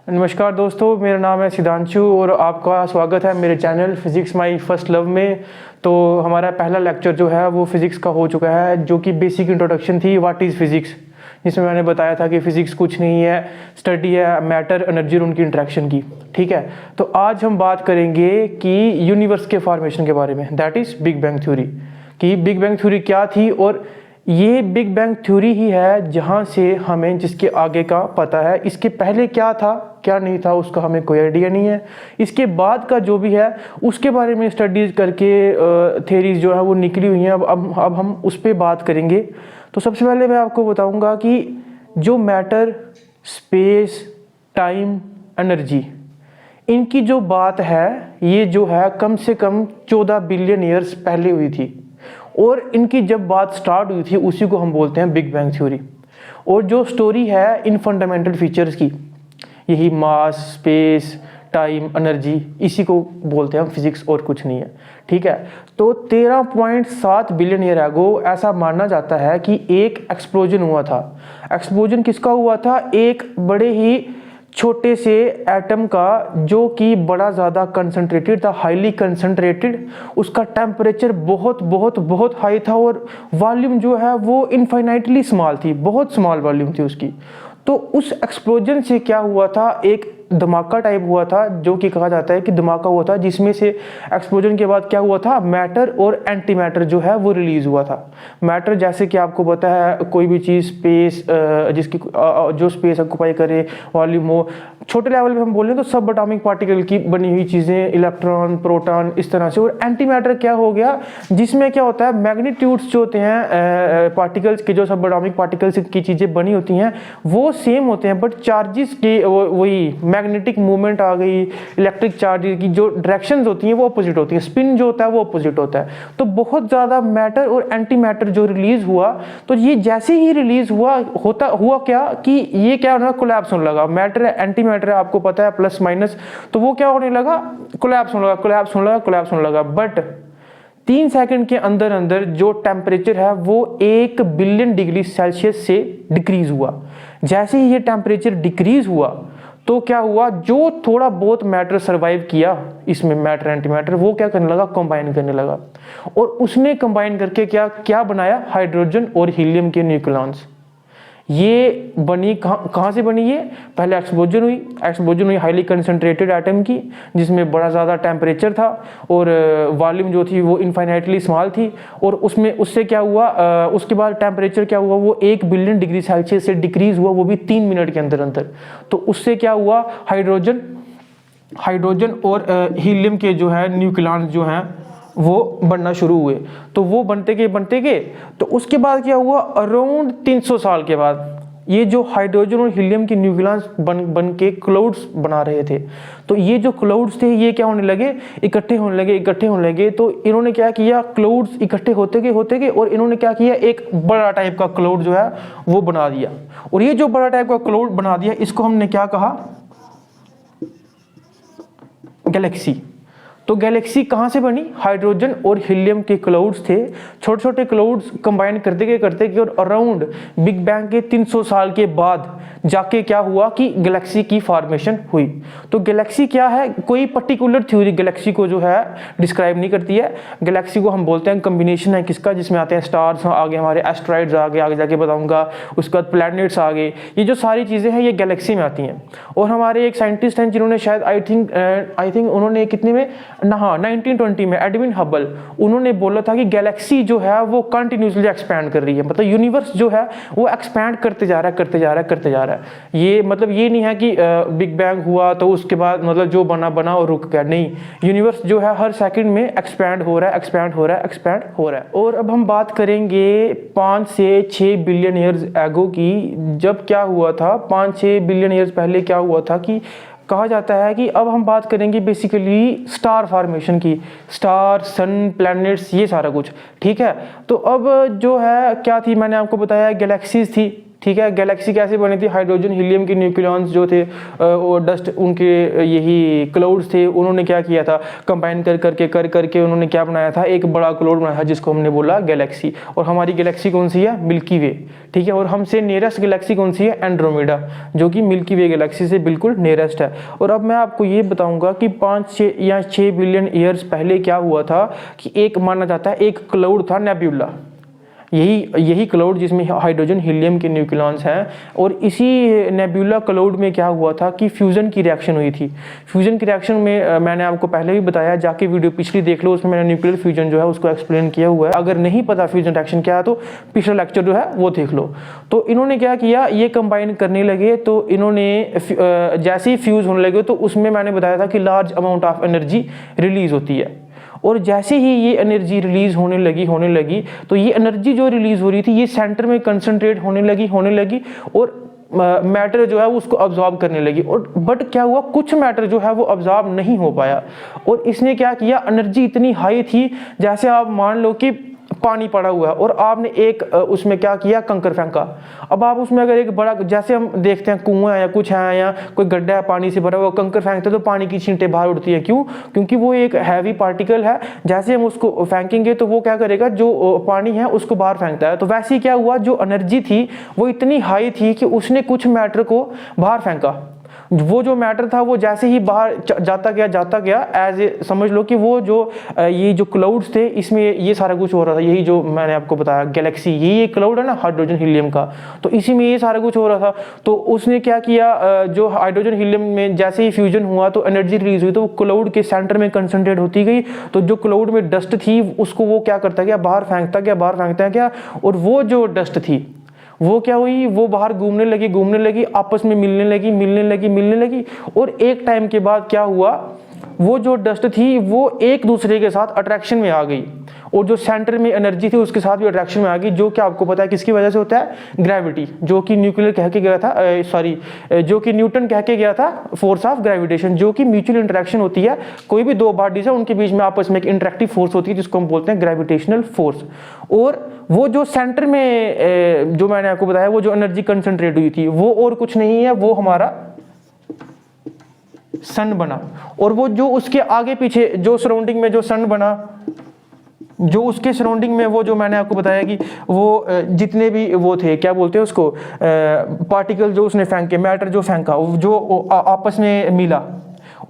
नमस्कार दोस्तों, मेरा नाम है सिद्धांशु और आपका स्वागत है मेरे चैनल फिज़िक्स माई फर्स्ट लव में। तो हमारा पहला लेक्चर जो है वो फिज़िक्स का हो चुका है, जो कि बेसिक इंट्रोडक्शन थी व्हाट इज़ फिज़िक्स, जिसमें मैंने बताया था कि फ़िज़िक्स कुछ नहीं है, स्टडी है मैटर एनर्जी और उनकी इंट्रैक्शन की। ठीक है, तो आज हम बात करेंगे कि यूनिवर्स के फॉर्मेशन के बारे में, that is big bang theory. कि बिग बैंग थ्योरी क्या थी, और ये बिग बैंग थ्योरी ही है जहाँ से हमें जिसके आगे का पता है। इसके पहले क्या था क्या नहीं था उसका हमें कोई आइडिया नहीं है। इसके बाद का जो भी है उसके बारे में स्टडीज़ करके थ्योरीज जो है वो निकली हुई हैं। अब हम उस पर बात करेंगे। तो सबसे पहले मैं आपको बताऊंगा कि जो मैटर, स्पेस, टाइम, एनर्जी, इनकी जो बात है ये जो है कम से कम 14 बिलियन ईयर्स पहले हुई थी, और इनकी जब बात स्टार्ट हुई थी उसी को हम बोलते हैं बिग बैंग थ्योरी। और जो स्टोरी है इन फंडामेंटल फीचर्स की, यही मास, स्पेस, टाइम, एनर्जी, इसी को बोलते हैं हम फिजिक्स, और कुछ नहीं है। ठीक है, तो 13.7 बिलियन ईयर एगो ऐसा माना जाता है कि एक एक्सप्लोजन हुआ था। एक्सप्लोजन किसका हुआ था? एक बड़े ही छोटे से एटम का, जो कि बड़ा ज़्यादा कंसंट्रेटेड था, हाईली कंसंट्रेटेड। उसका टेम्परेचर बहुत बहुत बहुत हाई था, और वॉल्यूम जो है वो इनफाइनाइटली स्मॉल थी, बहुत स्मॉल वॉल्यूम थी उसकी। तो उस एक्सप्लोजन से क्या हुआ था, एक धमाका टाइप हुआ था, जो कि कहा जाता है कि धमाका हुआ था, जिसमें से एक्सप्लोजन के बाद क्या हुआ था, मैटर और एंटी मैटर जो है वो रिलीज हुआ था। मैटर जैसे कि आपको पता है कोई भी चीज़ स्पेस, जिसकी जो स्पेस ऑक्युपाई करे, वॉल्यूम हो, छोटे लेवल पे हम बोलें तो सब एटॉमिक पार्टिकल की बनी हुई चीज़ें, इलेक्ट्रॉन, प्रोटॉन, इस तरह से। और एंटी मैटर क्या हो गया, जिसमें क्या होता है, मैग्नीट्यूड्स जो होते हैं पार्टिकल्स के, जो सब एटॉमिक पार्टिकल्स की चीज़ें बनी होती हैं वो सेम होते हैं, बट चार्जेस की वही मैग्नेटिक मूवमेंट आ गई, इलेक्ट्रिक चार्ज की जो डायरेक्शंस होती हैं वो अपोजिट होती है, स्पिन जो होता है वो अपोजिट होता है। तो बहुत ज़्यादा मैटर और एंटी मैटर जो रिलीज हुआ, तो ये जैसे ही रिलीज हुआ क्या कि ये क्या होना, कोलैप्स होने लगा। मैटर है, एंटी मैटर है, आपको पता है प्लस माइनस, तो वो क्या होने लगा, कोलैप्स होने लगा, कोलैप्स होने लगा, कोलैप्स होने लगा। बट 3 सेकंड के अंदर अंदर जो टेम्परेचर है वो 1 बिलियन डिग्री सेल्सियस से डिक्रीज हुआ। जैसे ही ये टेम्परेचर डिक्रीज हुआ तो क्या हुआ, जो थोड़ा बहुत मैटर सरवाइव किया इसमें, मैटर एंटी मैटर, वो क्या करने लगा, कंबाइन करने लगा। और उसने कंबाइन करके क्या क्या बनाया, हाइड्रोजन और हीलियम के न्यूक्लियॉन्स। ये बनी कहाँ से बनी, ये पहले एक्सप्लोजन हुई हाईली कंसंट्रेटेड एटम की, जिसमें बड़ा ज़्यादा टेम्परेचर था और वॉल्यूम जो थी वो इनफाइनाइटली स्मॉल थी। और उससे क्या हुआ, उसके बाद टेम्परेचर क्या हुआ, वो 1 बिलियन डिग्री सेल्सियस से डिक्रीज हुआ, वो भी 3 मिनट के अंदर अंदर। तो उससे क्या हुआ, हाइड्रोजन और हीलियम के जो है न्यूक्लियॉन्स जो हैं वो बनना शुरू हुए। तो वो बनते गए तो उसके बाद क्या हुआ, अराउंड 300 साल के बाद ये जो हाइड्रोजन और हीलियम के न्यूक्लियॉन्स बन के क्लाउड्स बना रहे थे। तो ये जो क्लाउड्स थे ये क्या होने लगे, इकट्ठे होने लगे। तो इन्होंने क्या किया, क्लाउड्स इकट्ठे होते गए और इन्होंने क्या किया, एक बड़ा टाइप का क्लाउड जो है वो बना दिया। और ये जो बड़ा टाइप का क्लाउड बना दिया, इसको हमने क्या कहा, गैलेक्सी। तो गैलेक्सी कहाँ से बनी, हाइड्रोजन और हीलियम के क्लाउड्स थे, छोटे छोटे क्लाउड्स कंबाइन करते गए और अराउंड बिग बैंग के 300 साल के बाद जाके क्या हुआ कि गैलेक्सी की फॉर्मेशन हुई। तो गैलेक्सी क्या है, कोई पर्टिकुलर थ्योरी गैलेक्सी को जो है डिस्क्राइब नहीं करती है। गैलेक्सी को हम बोलते हैं कम्बिनेशन है किसका, जिसमें आते हैं स्टार्स, आगे हमारे एस्ट्रॉइड्स आगे जाके बताऊंगा, उसके बाद प्लैनेट्स आगे, ये जो सारी चीज़ें हैं ये गैलेक्सी में आती हैं। और हमारे एक साइंटिस्ट हैं जिन्होंने शायद आई थिंक उन्होंने कितने में 1920 में, एडविन हबल, उन्होंने बोला था कि गैलेक्सी जो है वो कंटिन्यूसली एक्सपैंड कर रही है, मतलब यूनिवर्स जो है वो एक्सपैंड करते जा रहा है। ये मतलब ये नहीं है कि बिग बैंग हुआ तो उसके बाद मतलब जो बना और रुक गया, नहीं, यूनिवर्स जो है हर सेकंड में एक्सपैंड हो रहा है। और अब हम बात करेंगे 5 से 6 बिलियन ईयर्स एगो की, जब क्या हुआ था, 5-6 बिलियन ईयर्स पहले क्या हुआ था कि कहा जाता है कि अब हम बात करेंगे बेसिकली स्टार फॉर्मेशन की, स्टार, सन, प्लैनेट्स, ये सारा कुछ। ठीक है, तो अब जो है क्या थी, मैंने आपको बताया गैलेक्सीज थी, ठीक है। गैलेक्सी कैसे बनी थी? हाइड्रोजन हीलियम के न्यूक्लियॉन्स जो थे वो डस्ट उनके यही क्लाउड्स थे, उन्होंने क्या किया था, कंबाइन करके उन्होंने क्या बनाया था, एक बड़ा क्लाउड बनाया था जिसको हमने बोला गैलेक्सी। और हमारी गैलेक्सी कौन सी है? मिल्की वे, ठीक है। और हमसे नियरेस्ट गैलेक्सी कौन सी है? एंड्रोमेडा, जो कि मिल्की वे गैलेक्सी से बिल्कुल नियरेस्ट है। और अब मैं आपको ये बताऊंगा कि 5 या 6 बिलियन ईयर्स पहले क्या हुआ था कि एक माना जाता है एक क्लाउड था नेब्यूला, यही क्लाउड जिसमें हाइड्रोजन हीलियम के न्यूक्लियॉन्स हैं। और इसी नेब्यूला क्लाउड में क्या हुआ था कि फ्यूज़न की रिएक्शन हुई थी। फ्यूज़न की रिएक्शन में मैंने आपको पहले भी बताया, जाके वीडियो पिछली देख लो, उसमें मैंने न्यूक्लियर फ्यूजन जो है उसको एक्सप्लेन किया हुआ है। अगर नहीं पता फ्यूजन रिएक्शन क्या है तो पिछला लेक्चर जो है वो देख लो। तो इन्होंने क्या किया, ये कंबाइन करने लगे, तो इन्होंने जैसे ही फ्यूज़ होने लगे तो उसमें मैंने बताया था कि large amount of energy release होती है। और जैसे ही ये एनर्जी रिलीज होने लगी तो ये एनर्जी जो रिलीज हो रही थी ये सेंटर में कंसंट्रेट होने लगी और मैटर जो है उसको अब्जॉर्ब करने लगी। और बट क्या हुआ, कुछ मैटर जो है वो अब्जॉर्ब नहीं हो पाया। और इसने क्या किया, एनर्जी इतनी हाई थी, जैसे आप मान लो कि पानी पड़ा हुआ है और आपने एक उसमें क्या किया, कंकर फेंका। अब आप उसमें अगर एक बड़ा, जैसे हम देखते हैं कुआं है या कुछ है या कोई गड्ढा है पानी से भरा हुआ, कंकर फेंकते तो पानी की छींटें बाहर उड़ती है। क्यों? क्योंकि वो एक हैवी पार्टिकल है, जैसे हम उसको फेंकेंगे तो वो क्या करेगा, जो पानी है उसको बाहर फेंकता है। तो वैसे ही क्या हुआ, जो एनर्जी थी वो इतनी हाई थी कि उसने कुछ मैटर को बाहर फेंका। वो जो मैटर था वो जैसे ही बाहर जाता गया एज ए, समझ लो कि वो जो ये जो क्लाउड्स थे इसमें ये सारा कुछ हो रहा था। यही जो मैंने आपको बताया गैलेक्सी, ये क्लाउड है ना हाइड्रोजन हीलियम का, तो इसी में ये सारा कुछ हो रहा था। तो उसने क्या किया, जो हाइड्रोजन हीलियम में जैसे ही फ्यूजन हुआ तो एनर्जी रिलीज हुई, तो वो क्लाउड के सेंटर में कंसंट्रेट होती गई। तो जो क्लाउड में डस्ट थी उसको वो क्या करता गया, बाहर फेंकता गया। और वो जो डस्ट थी वो क्या हुई, वो बाहर घूमने लगी, आपस में मिलने लगी। और एक टाइम के बाद क्या हुआ, वो जो डस्ट थी वो एक दूसरे के साथ अट्रैक्शन में आ गई। और जो सेंटर में एनर्जी थी उसके साथ भी अट्रैक्शन में आ गई, जो कि आपको पता है किसकी वजह से होता है, ग्रेविटी, जो कि न्यूक्लियर कह के गया था, जो कि न्यूटन कह के गया था, फोर्स ऑफ ग्रेविटेशन, जो कि म्यूचुअल इंटरेक्शन होती है। कोई भी दो बॉडीज है उनके बीच में आपस में एक इंटरेक्टिव फोर्स होती है जिसको हम बोलते हैं ग्रेविटेशनल फोर्स। और वो जो सेंटर में जो मैंने आपको बताया वो जो एनर्जी कंसंट्रेट हुई थी वो और कुछ नहीं है, वो हमारा सन बना। और वो जो उसके आगे पीछे जो सराउंडिंग में जो सन बना, जो उसके सराउंडिंग में वो जो मैंने आपको बताया कि वो जितने भी वो थे, क्या बोलते हैं उसको, पार्टिकल जो उसने फेंके, मैटर जो फेंका, जो आपस में मिला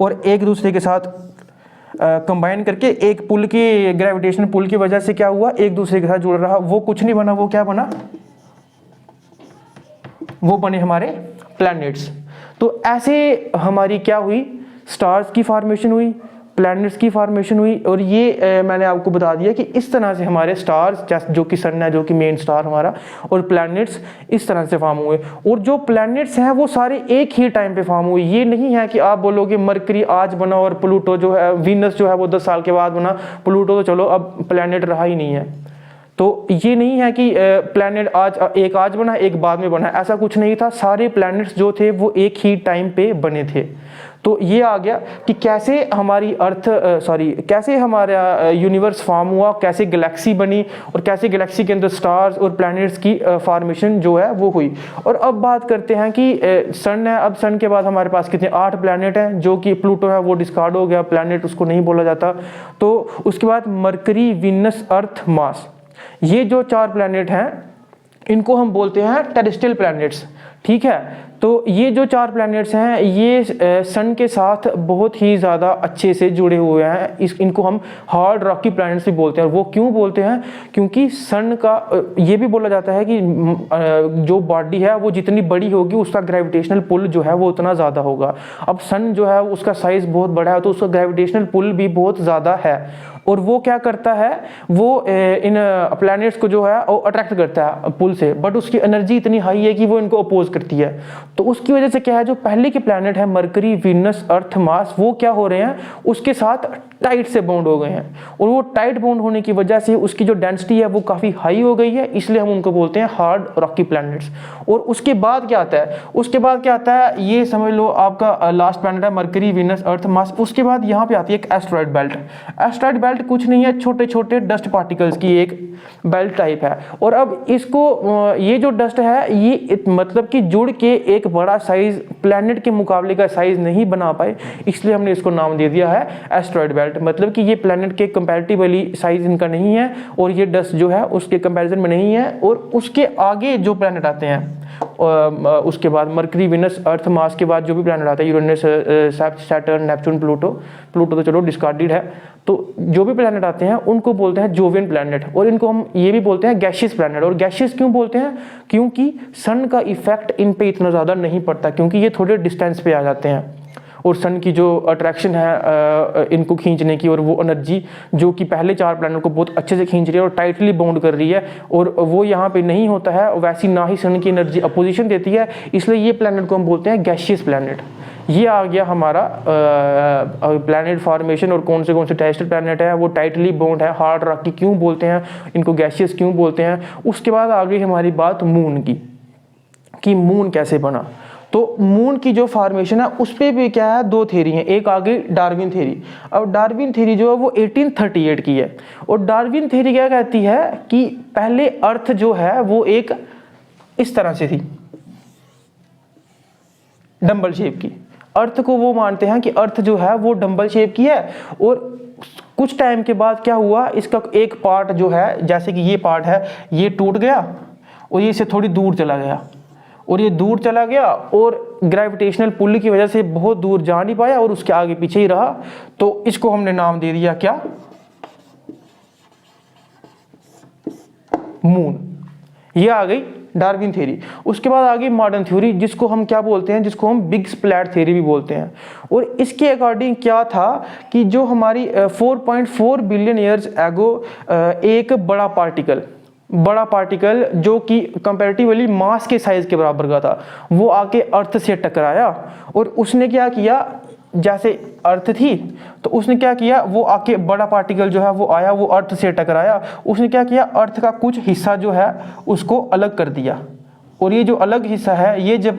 और एक दूसरे के साथ कंबाइन करके एक पुल की, ग्रेविटेशनल पुल की वजह से क्या हुआ, एक दूसरे के साथ जुड़ रहा। वो कुछ नहीं बना, वो क्या बना, वो बने हमारे प्लैनेट्स। तो ऐसे हमारी क्या हुई, स्टार्स की फॉर्मेशन हुई, प्लैनेट्स की फॉर्मेशन हुई। और ये मैंने आपको बता दिया कि इस तरह से हमारे स्टार्स, जो कि सन है, जो कि मेन स्टार हमारा, और प्लैनेट्स इस तरह से फॉर्म हुए। और जो प्लैनेट्स हैं वो सारे एक ही टाइम पे फॉर्म हुए। ये नहीं है कि आप बोलोगे मरकरी आज बना और प्लूटो जो है, वीनस जो है वो 10 साल के बाद बना, प्लूटो तो चलो अब प्लैनेट रहा ही नहीं है। तो ये नहीं है कि प्लैनेट आज बना एक बाद में बना, ऐसा कुछ नहीं था। सारे प्लैनेट्स जो थे वो एक ही टाइम पे बने थे। तो ये आ गया कि कैसे हमारी कैसे हमारा यूनिवर्स फॉर्म हुआ, कैसे गैलेक्सी बनी और कैसे गैलेक्सी के अंदर स्टार्स और प्लैनेट्स की फॉर्मेशन जो है वो हुई। और अब बात करते हैं कि सन है। अब सन के बाद हमारे पास कितने 8 प्लैनेट हैं, जो कि प्लूटो है वो डिस्कार्ड हो गया, प्लैनेट उसको नहीं बोला जाता। तो उसके बाद मरकरी, वीनस, अर्थ, मार्स, ये जो 4 प्लैनेट हैं इनको हम बोलते हैं टेरेस्ट्रियल प्लैनेट्स, ठीक है। तो ये जो 4 प्लैनेट्स हैं ये सन के साथ बहुत ही ज़्यादा अच्छे से जुड़े हुए हैं। इनको हम हार्ड रॉकी प्लैनेट्स भी बोलते हैं। वो क्यों बोलते हैं? क्योंकि सन का ये भी बोला जाता है कि जो बॉडी है वो जितनी बड़ी होगी उसका ग्रेविटेशनल पुल जो है वो उतना ज़्यादा होगा। अब सन जो है उसका साइज़ बहुत बड़ा है तो उसका ग्रेविटेशनल पुल भी बहुत ज़्यादा है। और वो क्या करता है, वो इन प्लैनेट्स को जो है वो अट्रैक्ट करता है पुल से, बट उसकी एनर्जी इतनी हाई है कि वो इनको अपोज करती है। तो उसकी वजह से क्या है, जो पहले के प्लैनेट है मरकरी, वीनस, अर्थ, मार्स, वो क्या हो रहे हैं, उसके साथ टाइट से बाउंड हो गए हैं, और वो टाइट बाउंड होने की वजह से उसकी जो डेंसिटी है वो काफ़ी हाई हो गई है, इसलिए हम उनको बोलते हैं हार्ड रॉकी प्लैनेट्स। और उसके बाद क्या आता है, उसके बाद क्या आता है, ये समझ लो आपका लास्ट प्लैनेट है मरकरी, वीनस, अर्थ, मार्स। उसके बाद यहाँ पे आती है एक एस्टेरॉयड बेल्ट। एस्टेरॉयड बेल्ट कुछ नहीं है, छोटे छोटे डस्ट पार्टिकल्स की एक बेल्ट टाइप है। और अब इसको ये जो डस्ट है ये मतलब कि जुड़ के एक बड़ा साइज प्लैनेट के मुकाबले का साइज नहीं बना पाए, इसलिए हमने इसको नाम दे दिया है एस्टेरॉयड बेल्ट। मतलब कि ये प्लैनेट के कंपैरेटिवली साइज इनका नहीं है, और ये डस्ट जो है उसके कंपैरिजन में नहीं है। और उसके आगे जो प्लैनेट आते हैं, उसके बाद मरकरी, विनस, अर्थ, मार्स के बाद जो भी प्लैनेट आता है, Uranus, Saturn, Neptune, Pluto. Pluto तो चलो डिस्कार्डेड है। तो जो भी प्लैनेट आते हैं उनको बोलते हैं जोवियन प्लैनेट, और इनको हम ये भी बोलते हैं गैशियस प्लैनेट। और गैशियस क्यों बोलते हैं, क्योंकि सन का इफेक्ट इन पे इतना ज़्यादा नहीं पड़ता, क्योंकि ये थोड़े डिस्टेंस पे आ जाते हैं, और सन की जो अट्रैक्शन है इनको खींचने की, और वो एनर्जी जो कि पहले 4 प्लैनेट को बहुत अच्छे से खींच रही है और टाइटली बाउंड कर रही है, और वो यहाँ पे नहीं होता है, वैसी ना ही सन की एनर्जी अपोजिशन देती है, इसलिए ये प्लैनेट को हम बोलते हैं गैशियस प्लैनेट। ये आ गया हमारा प्लैनेट फॉर्मेशन, और कौन से टेरेस्ट्रियल प्लैनेट है वो टाइटली बाउंड है, हार्ड रॉकी क्यों बोलते हैं, इनको गैशियस क्यों बोलते हैं। उसके बाद आ गई हमारी बात मून की, कि मून कैसे बना। तो मून की जो फॉर्मेशन है उस पर भी क्या है, 2 थ्योरी हैं। एक आ गई डार्विन थ्योरी। अब डार्विन थ्योरी जो है वो 1838 की है, और डार्विन थ्योरी क्या कहती है कि पहले अर्थ जो है वो एक इस तरह से थी, डंबल शेप की। अर्थ को वो मानते हैं कि अर्थ जो है वो डंबल शेप की है, और कुछ टाइम के बाद क्या हुआ, इसका एक पार्ट जो है, जैसे कि ये पार्ट है, ये टूट गया और ये से थोड़ी दूर चला गया, और ये दूर चला गया और ग्रेविटेशनल पुल की वजह से बहुत दूर जा नहीं पाया और उसके आगे पीछे ही रहा। तो इसको हमने नाम दे दिया क्या, मून। ये आ गई डार्विन थ्योरी। उसके बाद आ गई मॉडर्न थ्योरी, जिसको हम क्या बोलते हैं, जिसको हम बिग स्प्लैट थ्योरी भी बोलते हैं। और इसके अकॉर्डिंग क्या था कि जो हमारी 4.4 बिलियन ईयर्स एगो एक बड़ा पार्टिकल जो कि कंपैरेटिवली मास के साइज के बराबर का था, वो आके अर्थ से टकराया, और उसने क्या किया, जैसे अर्थ थी तो उसने क्या किया, वो आके बड़ा पार्टिकल जो है वो आया, वो अर्थ से टकराया, उसने क्या किया, अर्थ का कुछ हिस्सा जो है उसको अलग कर दिया। और ये जो अलग हिस्सा है ये जब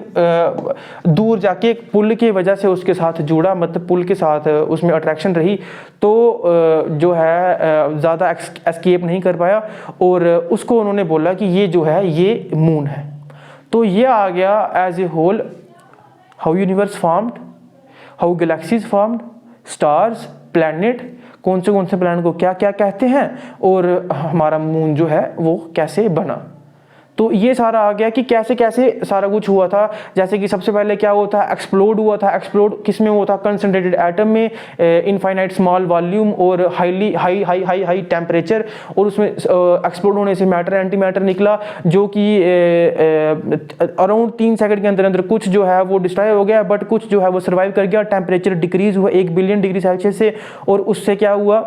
दूर जाके एक पुल की वजह से उसके साथ जुड़ा, मतलब पुल के साथ उसमें अट्रैक्शन रही, तो जो है ज़्यादा एस्केप नहीं कर पाया, और उसको उन्होंने बोला कि ये जो है ये मून है। तो ये आ गया as a whole how universe formed, how galaxies formed, stars, planet, कौन से प्लैनेट को क्या क्या कहते हैं, और हमारा मून जो है वो कैसे बना। तो ये सारा आ गया कि कैसे कैसे सारा कुछ हुआ था। जैसे कि सबसे पहले क्या हुआ था, एक्सप्लोड हुआ था। एक्सप्लोड किस में हुआ था, कंसंट्रेटेड एटम में, इनफाइनाइट स्मॉल वॉल्यूम और हाईली हाई टेम्परेचर, और उसमें एक्सप्लोड होने से मैटर एंटी मैटर निकला, जो कि अराउंड 3 सेकंड के अंदर अंदर कुछ जो है वो डिस्ट्रॉय हो गया, बट कुछ जो है वो सर्वाइव कर गया। टेम्परेचर डिक्रीज हुआ 1 बिलियन डिग्री सेल्सियस से, और उससे क्या हुआ,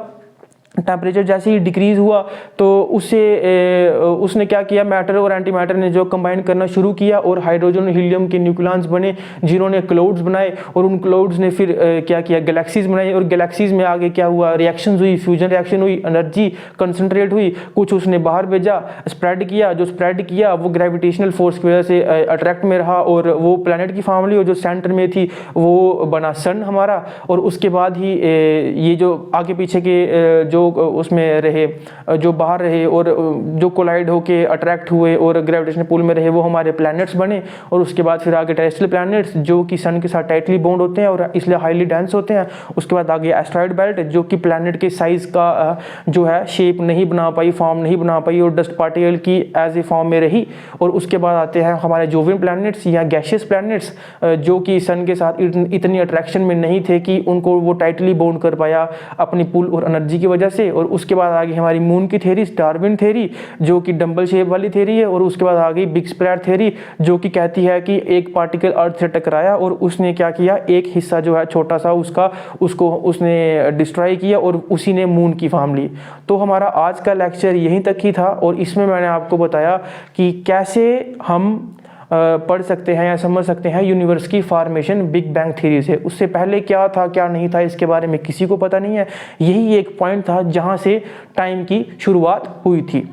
टेम्परेचर जैसे ही डिक्रीज हुआ तो उसने क्या किया, मैटर और एंटी मैटर ने जो कंबाइन करना शुरू किया, और हाइड्रोजन हीलियम के न्यूक्लियॉन्स बने, जिन्होंने क्लाउड्स बनाए, और उन क्लाउड्स ने फिर क्या किया, गैलेक्सीज बनाई, और गैलेक्सीज में आगे क्या हुआ, रिएक्शंस हुई, फ्यूजन रिएक्शन हुई, एनर्जी कंसंट्रेट हुई, कुछ उसने बाहर भेजा, स्प्रेड किया, जो स्प्रेड किया वो ग्रेविटेशनल फोर्स की वजह से अट्रैक्ट में रहा, और वो प्लैनेट की फैमिली और जो सेंटर में थी वो बना सन हमारा। और उसके बाद ही ये जो आगे पीछे के जो उसमें रहे, जो बाहर रहे और जो कोलाइड होके अट्रैक्ट हुए और ग्रेविटेशनल पुल में रहे, वो हमारे प्लैनेट्स बने। और उसके बाद फिर आगे टेरेस्ट्रियल प्लैनेट्स जो कि सन के साथ टाइटली बाउंड होते हैं और इसलिए हाईली डेंस होते हैं। उसके बाद आगे एस्टेरॉयड बेल्ट जो कि प्लैनेट के साइज का जो है शेप नहीं बना पाई, फॉर्म नहीं बना पाई, और डस्ट पार्टिकल की एज ए फॉर्म में रही। और उसके बाद आते हैं हमारे जोवियन प्लैनेट्स या गैशियस प्लैनेट्स, जो कि सन के साथ इतनी अट्रैक्शन में नहीं थे कि उनको वो टाइटली बाउंड कर पाया अपनी पुल और एनर्जी की वजह से। और उसके बाद आ गई हमारी मून की थ्योरी, डार्विन थ्योरी, जो कि डंबल शेप वाली थ्योरी है। और उसके बाद आ गई बिग स्प्लैट थ्योरी, जो कि कहती है कि एक पार्टिकल अर्थ से टकराया और उसने क्या किया, एक हिस्सा जो है छोटा सा उसको उसने डिस्ट्रॉय किया और उसी ने मून की फॉर्म ली। तो हमारा आज का लेक्चर यहीं तक ही था, और इसमें मैंने आपको बताया कि कैसे हम पढ़ सकते हैं या समझ सकते हैं यूनिवर्स की फॉर्मेशन बिग बैंग थ्योरी से। उससे पहले क्या था क्या नहीं था इसके बारे में किसी को पता नहीं है। यही एक पॉइंट था जहाँ से टाइम की शुरुआत हुई थी।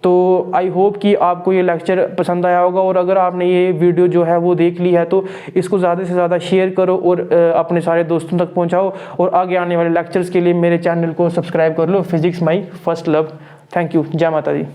तो आई होप कि आपको ये लेक्चर पसंद आया होगा, और अगर आपने ये वीडियो जो है वो देख ली है तो इसको ज़्यादा से ज़्यादा शेयर करो और अपने सारे दोस्तों तक पहुंचाओ, और आगे आने वाले लेक्चर्स के लिए मेरे चैनल को सब्सक्राइब कर लो, physics my first love. Thank you. जय माता दी।